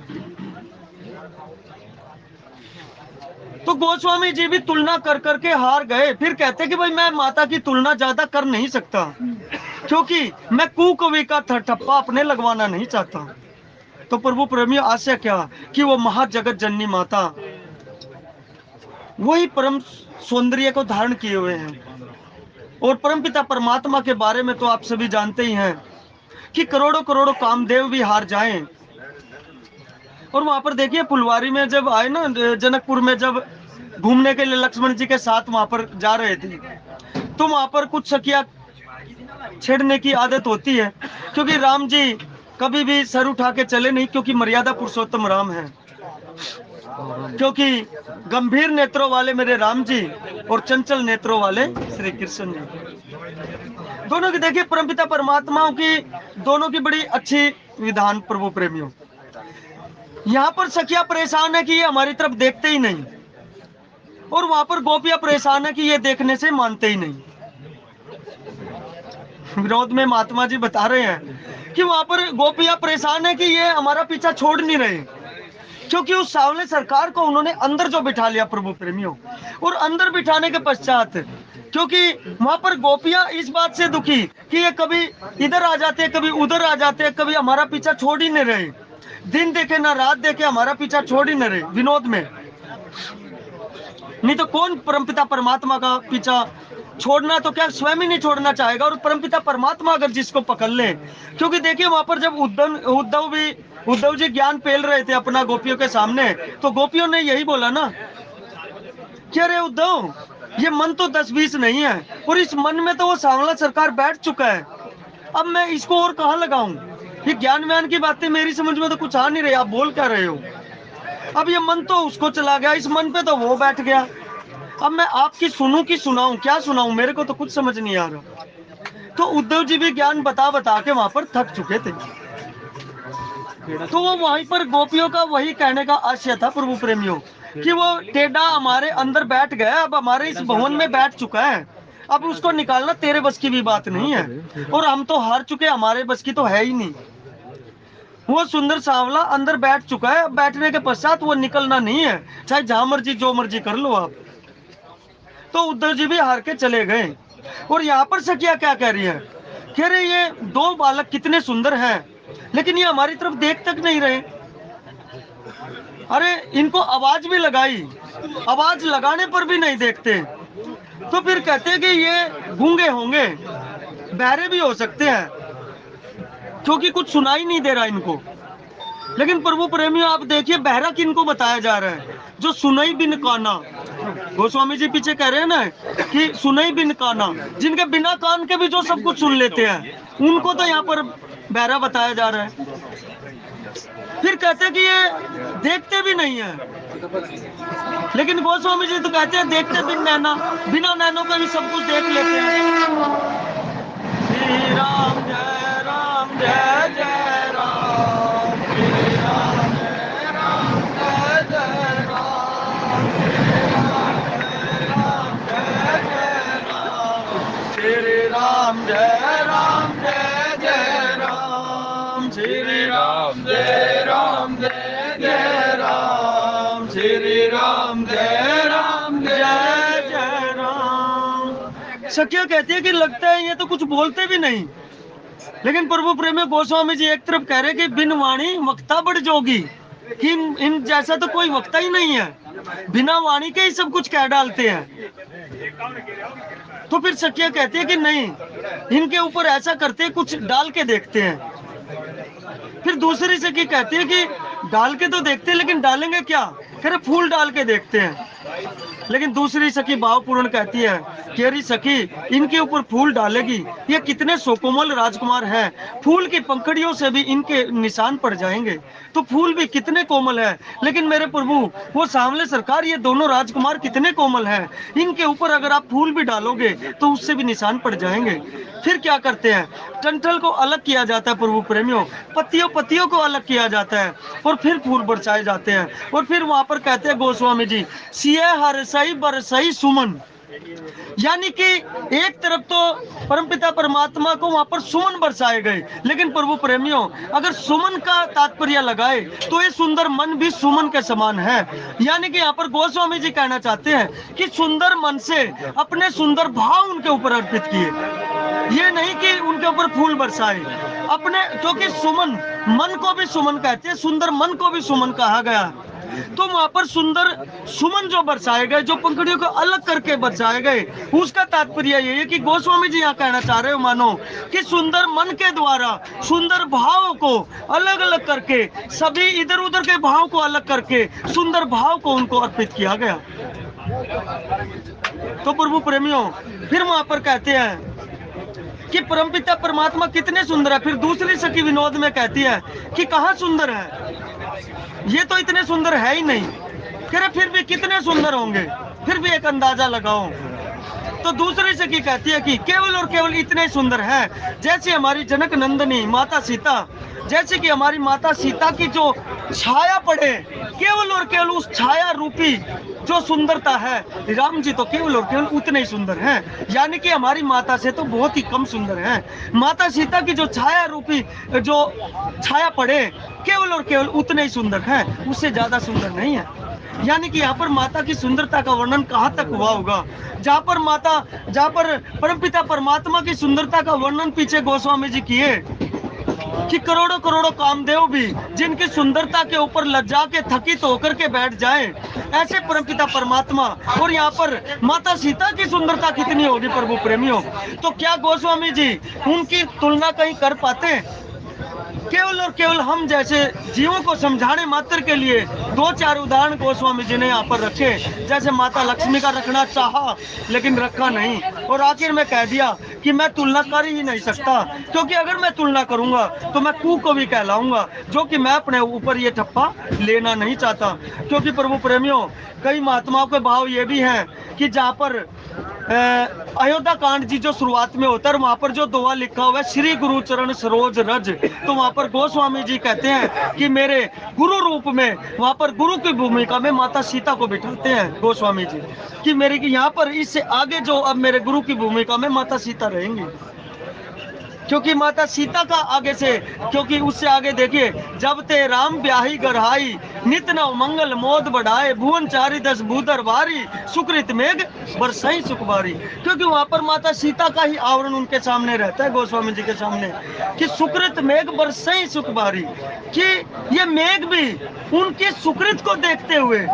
तो गोस्वामी जी भी तुलना कर करके हार गए। फिर कहते कि भाई मैं माता की तुलना ज्यादा कर नहीं सकता, क्योंकि मैं कुकवि का ठप्पा अपने लगवाना नहीं चाहता। तो प्रभु प्रेमियों आशय क्या कि वो महाजगत जननी माता वही परम सौंदर्य को धारण किए हुए हैं। और परमपिता परमात्मा के बारे में तो आप सभी जानते ही हैं कि करोड़ों करोड़ों कामदेव भी हार जाएं। और वहां पर देखिए फुलवारी में जब आए ना, जनकपुर में जब घूमने के लिए लक्ष्मण जी के साथ वहां पर जा रहे थे, तो वहां पर कुछ सखिया छेड़ने की आदत होती है, क्योंकि राम जी कभी भी सर उठा के चले नहीं, क्योंकि मर्यादा पुरुषोत्तम राम है। क्योंकि गंभीर नेत्रों वाले मेरे राम जी और चंचल नेत्रों वाले श्री कृष्ण जी। दोनों की देखिए परमपिता परमात्माओं की दोनों की बड़ी अच्छी विधान। प्रभु प्रेमियों यहाँ पर सखिया परेशान है कि ये हमारी तरफ देखते ही नहीं, और वहां पर गोपियां परेशान है कि ये देखने से मानते ही नहीं। विरोध में महात्मा जी बता रहे हैं कि वहां पर गोपियां परेशान है कि ये हमारा पीछा छोड़ नहीं रहे, क्योंकि उस सावले सरकार को उन्होंने अंदर जो बिठा लिया प्रभु प्रेमियों। और अंदर बिठाने के पश्चात क्योंकि वहां पर गोपियां इस बात से दुखी कि ये कभी इधर आ जाते, कभी उधर आ जाते, कभी हमारा पीछा छोड़ ही नहीं रहे, दिन देखे ना रात देखे हमारा पीछा छोड़ ही नहीं रहे विनोद में। नहीं तो कौन परमपिता परमात्मा का पीछा छोड़ना तो क्या स्वयं ही नहीं छोड़ना चाहेगा, और परमपिता परमात्मा अगर जिसको पकड़ ले, क्योंकि देखिए वहां पर जब उद्धव जी ज्ञान पेल रहे थे अपना गोपियों के सामने, तो गोपियों ने यही बोला ना कि अरे उद्धव, ये मन तो 10-20 नहीं है, और इस मन में तो वो सांवला सरकार बैठ चुका है, अब मैं इसको और कहाँ लगाऊं? ये ज्ञान व्यान की बातें मेरी समझ में तो कुछ आ नहीं रही, आप बोल क्या रहे हो? अब ये मन तो उसको चला गया, इस मन पे तो वो बैठ गया, अब मैं आपकी सुनूं कि सुनाऊं, क्या सुनाऊं? मेरे को तो कुछ समझ नहीं आ रहा। तो उद्धव जी भी ज्ञान बता बता के वहां पर थक चुके थे। तो वो वहीं पर गोपियों का वही कहने का आशय था प्रभु प्रेमियों, कि वो टेढ़ा हमारे अंदर बैठ गया, अब हमारे इस भवन में बैठ चुका है, अब उसको निकालना तेरे बस की भी बात नहीं है, और हम तो हार चुके, हमारे बस की तो है ही नहीं। वो सुंदर सांवला अंदर बैठ चुका है, अब बैठने के पश्चात वो निकलना नहीं है, चाहे जहां मर्जी जो मर्जी कर लो आप। तो उद्धव जी भी हार के चले गए। और यहाँ पर सखिया क्या कह रही है, कह रहे ये दो बालक कितने सुंदर हैं, लेकिन ये हमारी तरफ देख तक नहीं रहे। अरे इनको आवाज भी लगाई, आवाज लगाने पर भी नहीं देखते, तो फिर कहते हैं कि ये गूंगे होंगे, बहरे भी हो सकते हैं, क्योंकि कुछ सुनाई नहीं दे रहा इनको। लेकिन प्रभु प्रेमियों आप देखिए, बहरा किनको बताया जा रहा है? जो सुनई बिन काना, गोस्वामी जी पीछे कह रहे हैं ना कि सुनई बिन काना, जिनके बिना कान के भी जो सब कुछ सुन लेते हैं, उनको तो यहाँ पर बहरा बताया जा रहा है। फिर कहते हैं कि ये देखते भी नहीं है, लेकिन गोस्वामी जी तो कहते हैं देखते बिन नैना, बिना नैनों के भी सब कुछ देख लेते हैं। श्री राम जय राम जय जय राम, श्री राम जय राम जय जय राम, श्री राम जय राम जय जय राम, श्री राम जय राम जय जय राम, श्री राम जय राम जय जय राम। सखिया कहती है कि लगता है ये तो कुछ बोलते भी नहीं, लेकिन प्रभु प्रेमी गोस्वामी जी एक तरफ कह रहे कि बिन वाणी वक्ता बढ़ जोगी, कि इन जैसा तो कोई वक्ता ही नहीं है, बिना वाणी के ही सब कुछ कह डालते हैं। तो फिर सखिया कहती है कि नहीं, इनके ऊपर ऐसा करते हैं, कुछ डाल के देखते हैं। फिर दूसरी सखी कहती है कि डाल के तो देखते हैं, लेकिन डालेंगे क्या? कह रहे फूल डाल के देखते हैं। लेकिन दूसरी सखी भावपूर्ण कहती है कि अरे सखी, इनके ऊपर फूल डालेगी, ये कितने सुकोमल राजकुमार हैं, फूल की पंखड़ियों से भी इनके निशान पड़ जाएंगे, तो फूल भी कितने कोमल है। लेकिन मेरे प्रभु वो सांवले सरकार, ये दोनों राजकुमार कितने कोमल हैं, इनके ऊपर अगर आप फूल भी डालोगे तो उससे भी निशान पड़ जाएंगे। फिर क्या करते हैं, टंठल को अलग किया जाता है प्रभु प्रेमियों, पत्तियों को अलग किया जाता है, और फिर फूल बरसाए जाते हैं। और फिर वहां पर कहते हैं गोस्वामी जी, सिया हर सही बरसई सुमन, यानी कि एक तरफ तो परमपिता परमात्मा को वहां पर सुमन बरसाए गए, लेकिन प्रभु प्रेमियों अगर सुमन का तात्पर्य लगाए तो ये सुंदर मन भी सुमन के समान है। यानी कि यहाँ पर गोस्वामी जी कहना चाहते हैं कि सुंदर मन से अपने सुंदर भाव उनके ऊपर अर्पित किए, ये नहीं कि उनके ऊपर फूल बरसाए अपने, क्योंकि सुमन, मन को भी सुमन कहते हैं, सुंदर मन को भी सुमन कहा गया। तो वहां पर सुंदर सुमन जो बरसाए गए, जो पंखड़ियों को अलग करके बरसाए गए, उसका तात्पर्य ये है कि गोस्वामी जी यहाँ कहना चाह रहे हो मानो कि सुंदर मन के द्वारा सुंदर भाव को अलग अलग करके, सभी इधर उधर के भाव को अलग करके सुंदर भाव को उनको अर्पित किया गया। तो प्रभु प्रेमियों फिर वहां पर कहते हैं कि परमपिता परमात्मा कितने सुंदर है। फिर दूसरी सखी विनोद में कहती है कि कहाँ सुंदर है, ये तो इतने सुंदर है ही नहीं, कह रहे फिर भी कितने सुंदर होंगे, फिर भी एक अंदाजा लगाओ। तो दूसरी सखी कहती है कि केवल और केवल इतने सुंदर है जैसे हमारी जनक नंदनी माता सीता, जैसे कि हमारी माता सीता की जो छाया पड़े, केवल और केवल उस छाया रूपी जो सुंदरता है, राम जी तो केवल और केवल उतने ही सुंदर हैं, यानी कि हमारी माता से तो बहुत ही कम सुंदर हैं। माता सीता की जो छाया रूपी जो छाया पड़े, केवल और केवल उतने ही सुंदर हैं, उससे ज्यादा सुंदर नहीं है। यानी कि यहाँ पर माता की सुंदरता का वर्णन कहाँ तक हुआ होगा, जहाँ पर परमपिता परमात्मा की सुंदरता का वर्णन पीछे गोस्वामी जी किए, कि करोड़ों करोड़ों कामदेव भी जिनकी सुंदरता के ऊपर लज्जा के थकित होकर के बैठ जाएं, ऐसे परमपिता परमात्मा और यहाँ पर माता सीता की सुंदरता कितनी होगी प्रभु प्रेमियों। तो क्या गोस्वामी जी उनकी तुलना कहीं कर पाते? केवल और केवल हम जैसे जीवों को समझाने मात्र के लिए 2-4 उदाहरण गोस्वामी जी ने यहाँ पर रखे, जैसे माता लक्ष्मी का रखना चाहा लेकिन रखा नहीं, और आखिर में कह दिया कि मैं तुलना कर ही नहीं सकता, क्योंकि अगर मैं तुलना करूंगा तो मैं कुकवि कहलाऊंगा, जो कि मैं अपने ऊपर ये ठप्पा लेना नहीं चाहता। क्योंकि प्रभु प्रेमियों, कई महात्माओं के भाव ये भी हैं कि जहाँ पर अयोध्या कांड जी जो शुरुआत में होता है, वहां पर जो दुआ लिखा हुआ है श्री गुरु चरण सरोज रज, तो वहां पर गोस्वामी जी कहते हैं कि मेरे गुरु रूप में, वहां पर गुरु की भूमिका में माता सीता को बिठाते हैं गोस्वामी जी कि मेरे की यहाँ पर इससे आगे जो अब मेरे गुरु की भूमिका में माता सीता रहेंगी, क्योंकि माता सीता का आगे से, क्योंकि उससे आगे देखिए, जब ते राम ब्याही गढ़ाई नित नव मंगल मोद बढ़ाए भुवन चारी 10 भूधर बारी सुकृत मेघ बरसाई सुखबारी। क्योंकि वहां पर माता सीता का ही आवरण उनके सामने रहता है गोस्वामी जी के सामने कि सुकृत मेघ बरसाई सुखबारी, कि ये मेघ भी उनकी सुकृत को देखते हुए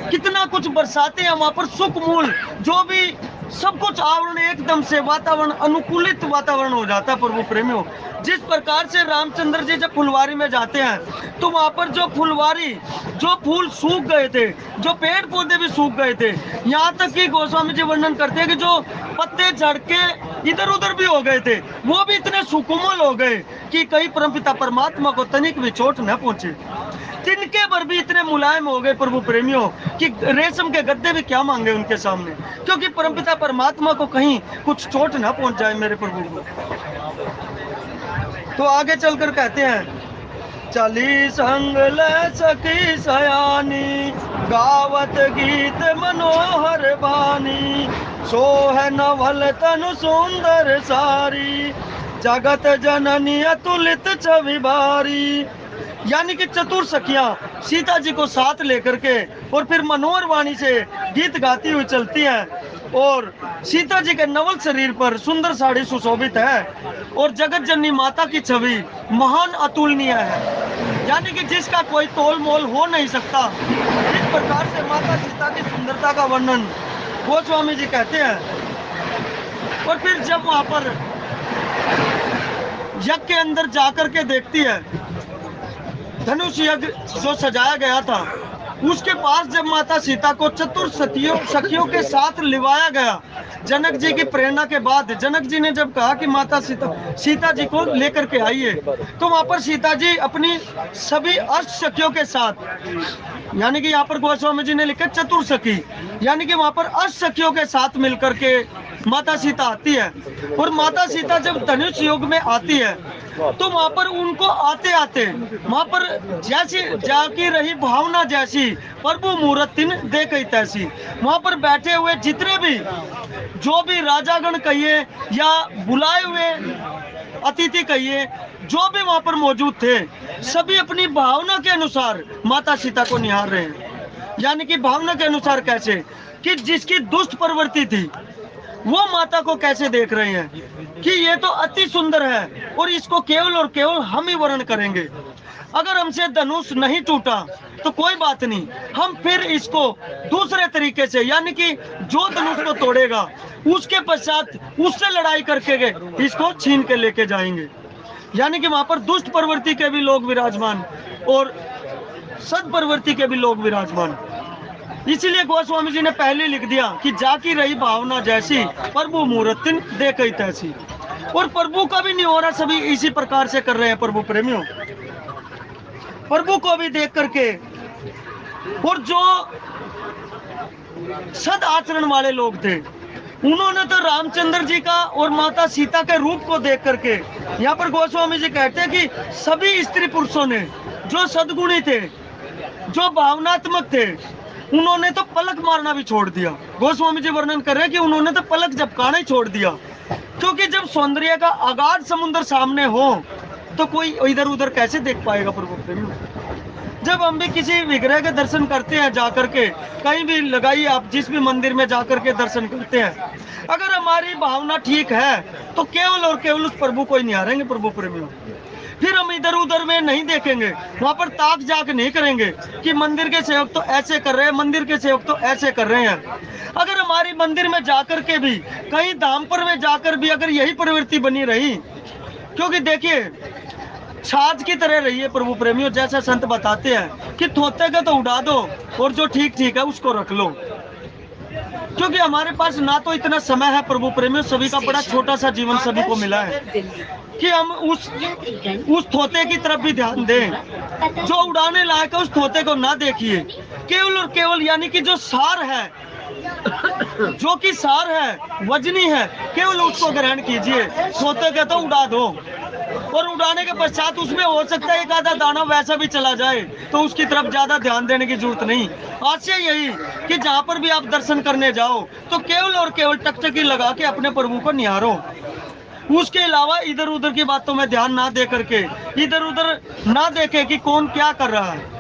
कितना कुछ बरसाते हैं। वहां पर सुख मूल जो भी सब कुछ आवरण एकदम से वातावरण अनुकूलित वातावरण हो जाता है प्रभु प्रेमियों। जिस प्रकार से रामचंद्र जी जब फुलवारी में जाते हैं तो वहां पर जो फुलवारी, जो फूल सूख गए थे, जो पेड़ पौधे भी सूख गए थे, यहाँ तक कि गोस्वामी जी वर्णन करते हैं कि जो पत्ते झड़ के इधर उधर भी हो गए थे, वो भी इतने सुकोमल हो गए कि कहीं परमपिता परमात्मा को तनिक भी चोट न पहुंचे। तिनके पर भी इतने मुलायम हो गए प्रभु प्रेमियों कि रेशम के गद्दे भी क्या मांगे उनके सामने, क्योंकि परमपिता परमात्मा को कहीं कुछ चोट ना पहुंच जाए मेरे प्रभु को। तो आगे चलकर कहते हैं, चली संग ले सखी सयानी गावत गीत मनोहर बानी, सो है नवल तनु सुंदर सारी जगत जननी अतुलित छवि बारी। यानी कि चतुर सखियां सीता जी को साथ लेकर के और फिर मनोहर वाणी से गीत गाती हुई चलती हैं, और सीता जी के नवल शरीर पर सुंदर साड़ी सुशोभित है, और जगत जननी माता की छवि महान अतुलनीय है, यानी कि जिसका कोई तोल मोल हो नहीं सकता। इस प्रकार से माता सीता की सुंदरता का वर्णन गोस्वामी जी कहते हैं। और फिर जब वहां पर यज्ञ के अंदर जाकर के देखती है, धनुष यज्ञ जो सजाया गया था, उसके पास जब माता सीता को चतुर सखियों के साथ लिवाया गया, जनक जी की प्रेरणा के बाद जनक जी ने जब कहा कि माता सीता जी को लेकर के आइए, तो वहां पर सीता जी अपनी सभी अष्ट सखियों के साथ, यानी कि यहाँ पर गोस्वामी जी ने लिखा चतुर सखी, यानी कि वहां पर अष्ट सखियों के साथ मिलकर के माता सीता आती है। और माता सीता जब धनुष युग में आती है तो वहां पर उनको आते आते वहां पर जैसी जाकी रही भावना जैसी प्रभु मूर्तिन देख तैसी, वहां पर बैठे हुए जितने भी जो भी राजागण कहिए या बुलाए हुए अतिथि कहिए, जो भी वहां पर मौजूद थे, सभी अपनी भावना के अनुसार माता सीता को निहार रहे हैं। यानी कि भावना के अनुसार कैसे, कि जिसकी दुष्ट प्रवृत्ति थी वो माता को कैसे देख रहे हैं कि ये तो अति सुंदर है और इसको केवल और केवल हम ही वर्ण करेंगे। अगर हमसे धनुष नहीं टूटा तो कोई बात नहीं, हम फिर इसको दूसरे तरीके से, यानी कि जो धनुष को तोड़ेगा उसके पश्चात उससे लड़ाई करके इसको छीन के लेके जाएंगे। यानी कि वहां पर दुष्ट प्रवृत्ति के भी लोग विराजमान और सद प्रवृत्ति के भी लोग विराजमान। इसीलिए गोस्वामी जी ने पहले लिख दिया कि जाकी रही भावना जैसी प्रभु मूर्तिन देखई तैसी। और प्रभु का भी निहोरा सभी इसी प्रकार से कर रहे हैं प्रभु प्रेमियों, प्रभु को भी देख करके। और जो सद आचरण वाले लोग थे उन्होंने तो रामचंद्र जी का और माता सीता के रूप को देख करके, यहाँ पर गोस्वामी जी कहते हैं कि सभी स्त्री पुरुषों ने जो सद्गुणी थे, जो भावनात्मक थे, उन्होंने तो पलक मारना भी छोड़ दिया। गोस्वामी जी वर्णन कर रहे हैं कि उन्होंने तो पलक झपकाना ही छोड़ दिया, क्योंकि जब सौंदर्य का अगाध समुद्र सामने हो तो कोई इधर उधर कैसे देख पाएगा प्रभु प्रेमी। जब हम भी किसी विग्रह के दर्शन करते हैं, जाकर के कहीं भी लगाइए आप, जिस भी मंदिर में जाकर के दर्शन करते हैं, अगर हमारी भावना ठीक है तो केवल और केवल उस प्रभु को ही निहारेंगे प्रभु प्रेमियों। फिर हम इधर उधर में नहीं देखेंगे, वहां पर ताक जाक नहीं करेंगे कि मंदिर के सेवक तो ऐसे कर रहे हैं, मंदिर के सेवक तो ऐसे कर रहे हैं। अगर हमारी मंदिर में जाकर के भी, कहीं धाम पर में जाकर भी अगर यही प्रवृत्ति बनी रही, क्योंकि देखिए छाछ की तरह रही है प्रभु प्रेमियों, जैसा संत बताते हैं कि थोते का तो उड़ा दो और जो ठीक ठीक है उसको रख लो। क्योंकि हमारे पास ना तो इतना समय है प्रभु प्रेमियों, सभी का बड़ा छोटा सा जीवन सभी को मिला है कि हम उस थोते की तरफ भी ध्यान दें जो उड़ाने लायक है। उस थोते को ना देखिए, केवल और केवल यानी कि जो सार है, जो कि सार है, वजनी है, केवल उसको ग्रहण कीजिए। थोते के तो उड़ा दो और उड़ाने के पश्चात उसमें हो सकता है एक आधा दाना वैसा भी चला जाए, तो उसकी तरफ ज्यादा ध्यान देने की जरूरत नहीं। आशय यही कि जहाँ पर भी आप दर्शन करने जाओ तो केवल और केवल टकटकी लगा के अपने प्रभु को निहारो। उसके अलावा इधर उधर की बातों में ध्यान ना दे करके, इधर उधर ना देखे कि कौन क्या कर रहा है।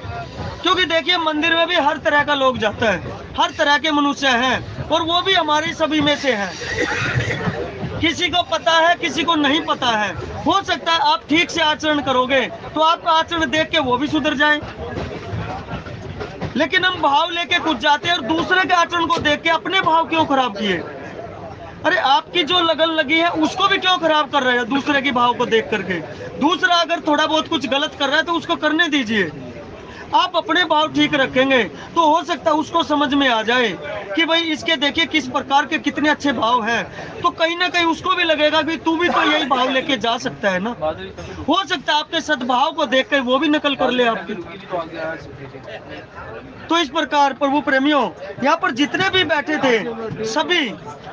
क्योंकि देखिए मंदिर में भी हर तरह का लोग जाता है, हर तरह के मनुष्य हैं और वो भी हमारी सभी में से हैं। किसी को पता है, किसी को नहीं पता है। हो सकता है आप ठीक से आचरण करोगे तो आपका आचरण देख के वो भी सुधर जाए, लेकिन हम भाव लेके कुछ जाते हैं और दूसरे के आचरण को देख के अपने भाव क्यों खराब किए। अरे आपकी जो लगन लगी है उसको भी क्यों खराब कर रहे हैं दूसरे के भाव को देख करके। दूसरा अगर थोड़ा बहुत कुछ गलत कर रहा है तो उसको करने दीजिए। आप अपने भाव ठीक रखेंगे तो हो सकता है उसको समझ में आ जाए कि भाई इसके देखिए किस प्रकार के कितने अच्छे भाव हैं, तो कहीं ना कहीं उसको भी लगेगा कि तू भी तो यही भाव लेके जा सकता है ना। हो सकता है आपके सद्भाव को देखकर वो भी नकल कर ले आपकी। तो इस प्रकार प्रभु प्रेमियों, यहाँ पर जितने भी बैठे थे सभी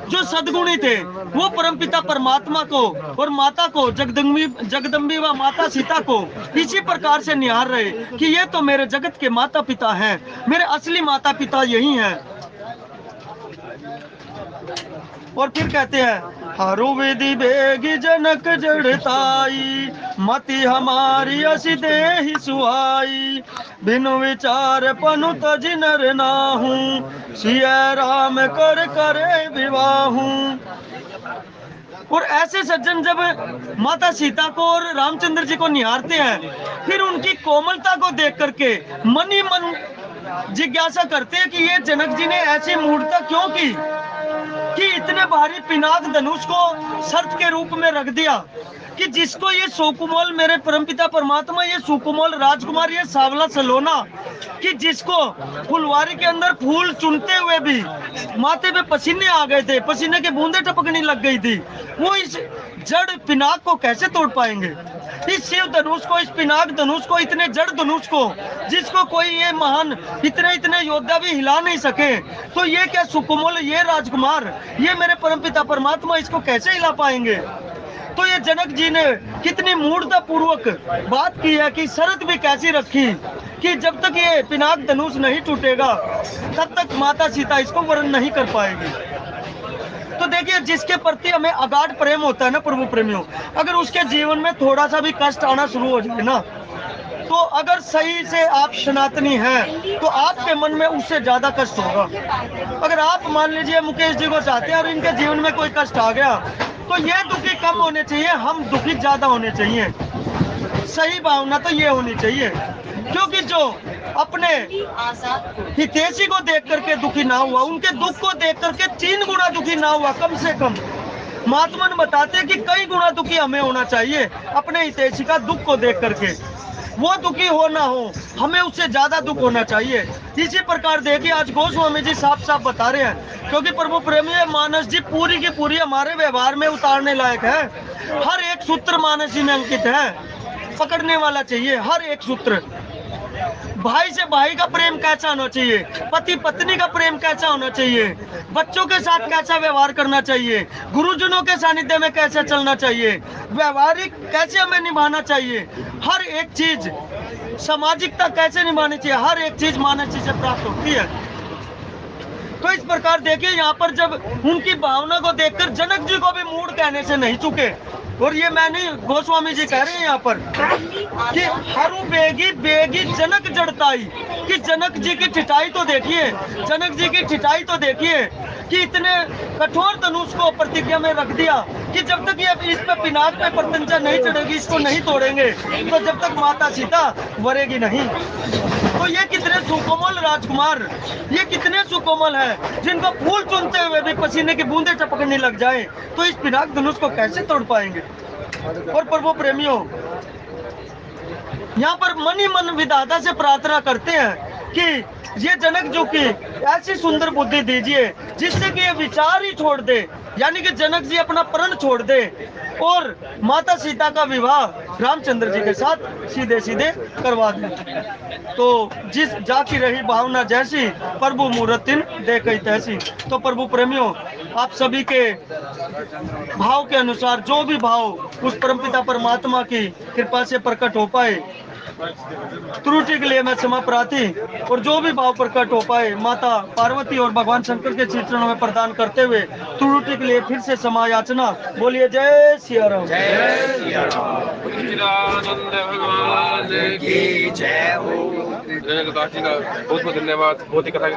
जो सद्गुणी थे वो परमपिता परमात्मा को और माता को, जगदम्बी व माता सीता को इसी प्रकार से निहार रहे कि ये तो मेरे जगत के माता पिता हैं, मेरे असली माता पिता यही हैं। और फिर कहते हैं हरु विधि बेगी जनक जड़ताई, मति हमारी असी देहि सुहाई, बिनु विचार पनु तज नर नाहू, सिय राम कर करे विवाहू। और ऐसे सज्जन जब माता सीता को और रामचंद्र जी को निहारते हैं, फिर उनकी कोमलता को देख करके मन ही मन जिज्ञासा करते हैं कि ये जनक जी ने ऐसी मूर्खता क्यों की कि इतने भारी पिनाक धनुष को शर्त के रूप में रख दिया कि जिसको ये सुकुमार मेरे परमपिता परमात्मा, ये सुकुमार राजकुमार, ये सावला सलोना, कि जिसको फुलवारी के अंदर फूल चुनते हुए भी माथे पे पसीने आ गए थे, पसीने के बूंदे टपकने लग गई थी, वो इस जड़ पिनाक को कैसे तोड़ पाएंगे। इस शिव धनुष को, इस पिनाक धनुष को, इतने जड़ धनुष को जिसको कोई ये महान इतने योद्धा भी हिला नहीं सके, तो ये क्या सुकुमार, ये राजकुमार, ये मेरे परमपिता परमात्मा इसको कैसे हिला पाएंगे। तो ये जनक जी ने कितनी मूर्खता पूर्वक बात की है कि शर्त भी कैसी रखी कि जब तक ये पिनाक धनुष नहीं टूटेगा तब तक माता सीता इसको वर्ण नहीं कर पाएगी। तो देखिए जिसके प्रति हमें अगाध प्रेम होता है ना प्रभु प्रेमियों, अगर उसके जीवन में थोड़ा सा भी कष्ट आना शुरू हो जाए ना, तो अगर सही से आप सनातनी हैं तो आपके मन में उससे ज्यादा कष्ट होगा। अगर आप मान लीजिए मुकेश जी को चाहते हैं और इनके जीवन में कोई कष्ट आ गया तो ये दुखी कम होने चाहिए, हम दुखी ज्यादा होने चाहिए। सही भावना तो ये होनी चाहिए, क्योंकि जो अपने हितैषी को देख करके दुखी ना हुआ, उनके दुख को देख करके 3 गुना दुखी ना हुआ कम से कम, महात्मा बताते हैं कि कई गुना दुखी हमें होना चाहिए अपने हितैषी का दुख को देख करके। वो दुखी हो ना हो, हमें उससे ज्यादा दुख होना चाहिए। इसी प्रकार देखिए आज गोस्वामी जी साफ साफ बता रहे हैं, क्योंकि प्रभु प्रेमी मानस जी पूरी की पूरी हमारे व्यवहार में उतारने लायक है। हर एक सूत्र मानस जी में अंकित है, पकड़ने वाला चाहिए हर एक सूत्र। भाई से भाई का प्रेम कैसा होना चाहिए, पति पत्नी का प्रेम कैसा होना चाहिए, बच्चों के साथ कैसा व्यवहार करना चाहिए, गुरुजनों के सानिध्य में कैसे चलना चाहिए, व्यवहारिक कैसे हमें निभाना चाहिए, हर एक चीज, सामाजिकता कैसे निभानी चाहिए, हर एक चीज मानस जी से प्राप्त होती है। तो इस प्रकार देखिए यहाँ पर जब उनकी भावना को देखकर जनक जी को भी मूड कहने से नहीं चुके, और ये मैं नहीं, गोस्वामी जी कह रहे हैं यहाँ पर कि हरु बेगी बेगी जनक जड़ताई, कि जनक जी की ठिठाई तो देखिए, जनक जी की ठिठाई तो देखिए कि इतने कठोर धनुष को प्रतिज्ञा में रख दिया कि जब तक ये इस पे पिनाक पे परतंजा नहीं चढ़ेगी, इसको नहीं तोड़ेंगे, तो जब तक माता सीता वरेगी नहीं। तो ये कितने सुकोमल राजकुमार, ये कितने सुकोमल हैं, जिनको फूल चुनते हुए भी पसीने की बूंदें टपकने लग जाए, तो इस पिनाक धनुष को कैसे तोड़ पाएंगे। और प्रभु प्रेमियों, यहाँ पर मन ही मन विधाता से प्रार्थना करते हैं कि ये जनक जो की ऐसी सुंदर बुद्धि दीजिए जिससे कि ये विचार ही छोड़ दे, यानी कि जनक जी अपना प्रण छोड़ दे और माता सीता का विवाह रामचंद्र जी के साथ सीधे सीधे करवा दे। तो जिस जाकी रही भावना जैसी, प्रभु मूर्तिन देखई तैसी। तो प्रभु प्रेमियों, आप सभी के भाव के अनुसार जो भी भाव उस परमपिता परमात्मा की कृपा से प्रकट हो पाए, त्रुटि के लिए मैं क्षमा प्रार्थी, और जो भी भाव प्रकट हो पाए माता पार्वती और भगवान शंकर के चरणों में प्रदान करते हुए त्रुटि के लिए फिर से क्षमा याचना। बोलिए जय सिया राम। सच्चिदानंद भगवान की जय हो। जनक दास जी का बहुत बहुत धन्यवाद। बहुत ही कथा